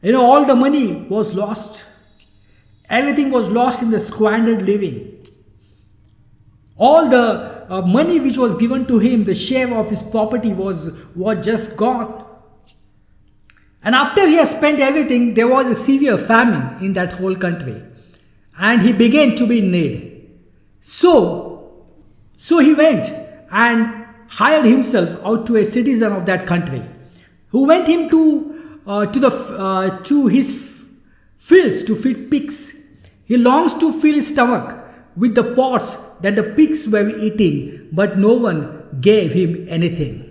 All the money was lost. Everything was lost in the squandered living. All the money which was given to him, the share of his property was just gone. And after he has spent everything, there was a severe famine in that whole country. And he began to be in need. So he went and hired himself out to a citizen of that country, who went him to his fields to feed pigs. He longs to fill his stomach with the pods that the pigs were eating, but no one gave him anything.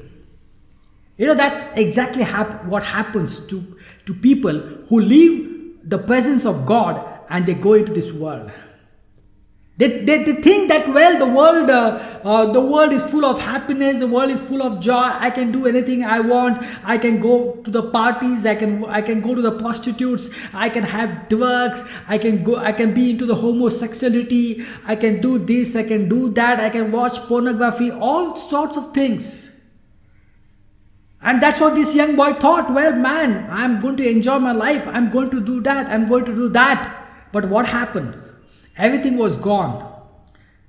That's exactly what happens to people who leave the presence of God and they go into this world. They think that, well, the world is full of happiness, the world is full of joy. I can do anything I want. I can go to the parties. I can go to the prostitutes. I can have drugs. I can be into the homosexuality. I can do this. I can do that. I can watch pornography. All sorts of things. And that's what this young boy thought. Well, man, I'm going to enjoy my life. I'm going to do that. I'm going to do that. But what happened? Everything was gone.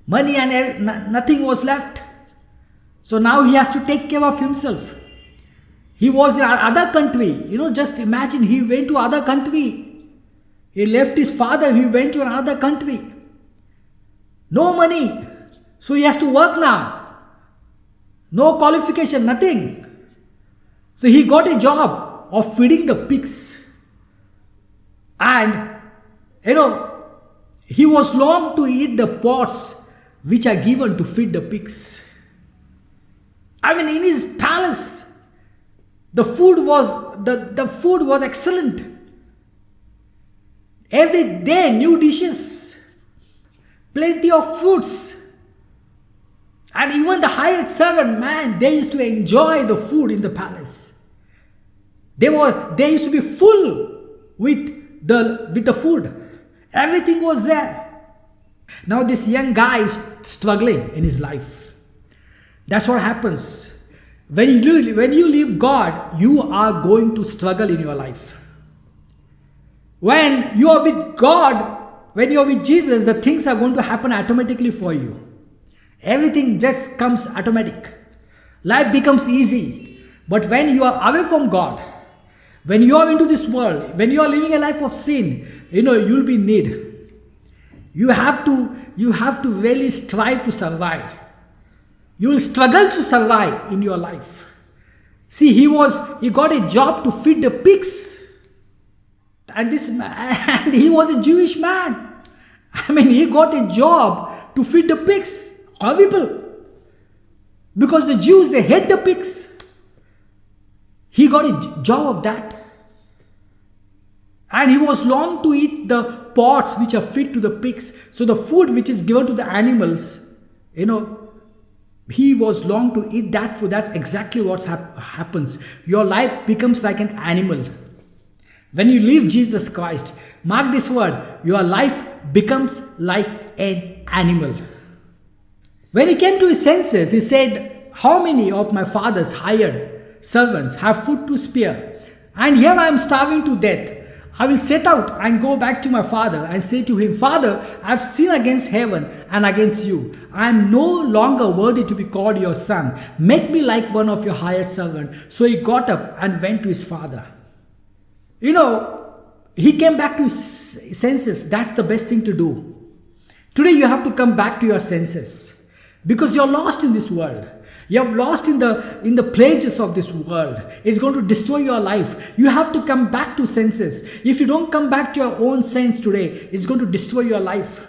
Money and nothing was left. So now he has to take care of himself. He was in another country. Just imagine, he went to other country. He left his father. He went to another country. No money. So he has to work now. No qualification, nothing. So he got a job of feeding the pigs. And, he was longed to eat the pods which are given to feed the pigs. In his palace, the food was excellent. Every day, new dishes, plenty of fruits. And even the hired servant, man, they used to enjoy the food in the palace. They used to be full with the food. Everything was there. Now this young guy is struggling in his life. That's what happens. When you leave God, you are going to struggle in your life. When you are with God, when you are with Jesus, the things are going to happen automatically for you. Everything just comes automatic. Life becomes easy. But when you are away from God, when you are into this world, when you are living a life of sin, you'll be in need. You have to really strive to survive. You will struggle to survive in your life. See, he got a job to feed the pigs. And he was a Jewish man. He got a job to feed the pigs. Horrible. Because the Jews, they hate the pigs. He got a job of that. And he was longed to eat the pods which are fit to the pigs. So the food which is given to the animals, he was longed to eat that food. That's exactly what happens. Your life becomes like an animal. When you leave Jesus Christ, mark this word, your life becomes like an animal. When he came to his senses, he said, how many of my father's hired servants have food to spare? And here I am starving to death. I will set out and go back to my father and say to him, Father, I have sinned against heaven and against you. I am no longer worthy to be called your son. Make me like one of your hired servants. So he got up and went to his father. He came back to his senses. That's the best thing to do. Today you have to come back to your senses. Because you're lost in this world. You're lost in the pleasures of this world. It's going to destroy your life. You have to come back to senses. If you don't come back to your own sense today, it's going to destroy your life.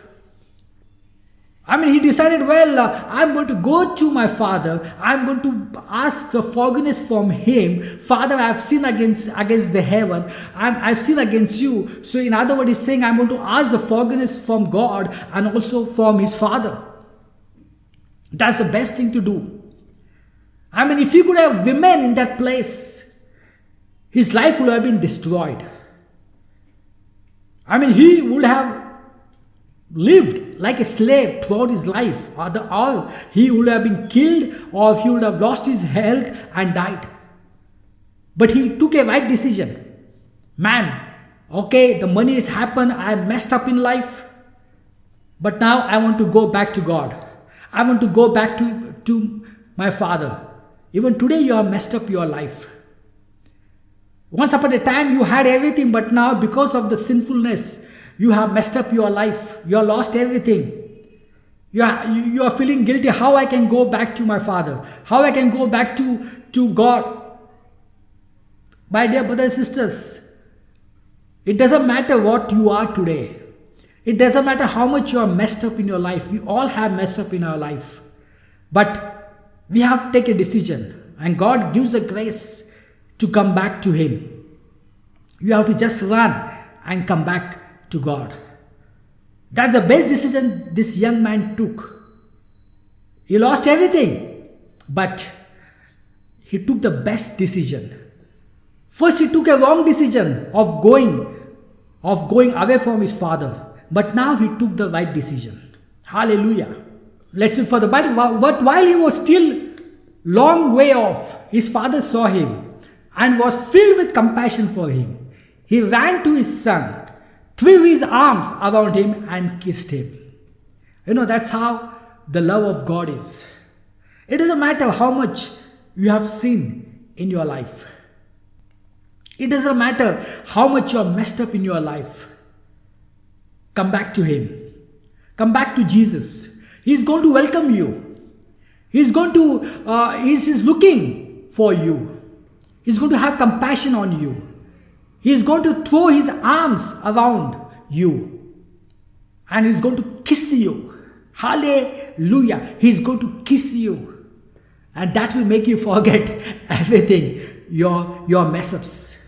He decided, I'm going to go to my father. I'm going to ask the forgiveness from him. Father, I have sinned against the heaven. I've sinned against you. So in other words, he's saying, I'm going to ask the forgiveness from God and also from his father. That's the best thing to do. If he could have remained in that place, his life would have been destroyed. He would have lived like a slave throughout his life. Or he would have been killed, or he would have lost his health and died. But he took a right decision. Man, okay, the money has happened, I messed up in life, but now I want to go back to God. I want to go back to my Father. Even today, you have messed up your life. Once upon a time, you had everything, but now, because of the sinfulness, you have messed up your life. You have lost everything. You are feeling guilty. How I can go back to my Father? How I can go back to God? My dear brothers and sisters, it doesn't matter what you are today. It doesn't matter how much you are messed up in your life. We all have messed up in our life. But we have to take a decision. And God gives a grace to come back to Him. You have to just run and come back to God. That's the best decision this young man took. He lost everything. But he took the best decision. First, he took a wrong decision of going away from his father. But now he took the right decision. Hallelujah. Let's read for the Bible. But while he was still long way off, his father saw him and was filled with compassion for him. He ran to his son, threw his arms around him and kissed him. That's how the love of God is. It doesn't matter how much you have sinned in your life. It doesn't matter how much you are messed up in your life. Come back to Him. Come back to Jesus. He's going to welcome you. He's looking for you. He's going to have compassion on you. He's going to throw His arms around you. And He's going to kiss you. Hallelujah. He's going to kiss you. And that will make you forget everything, your mess ups.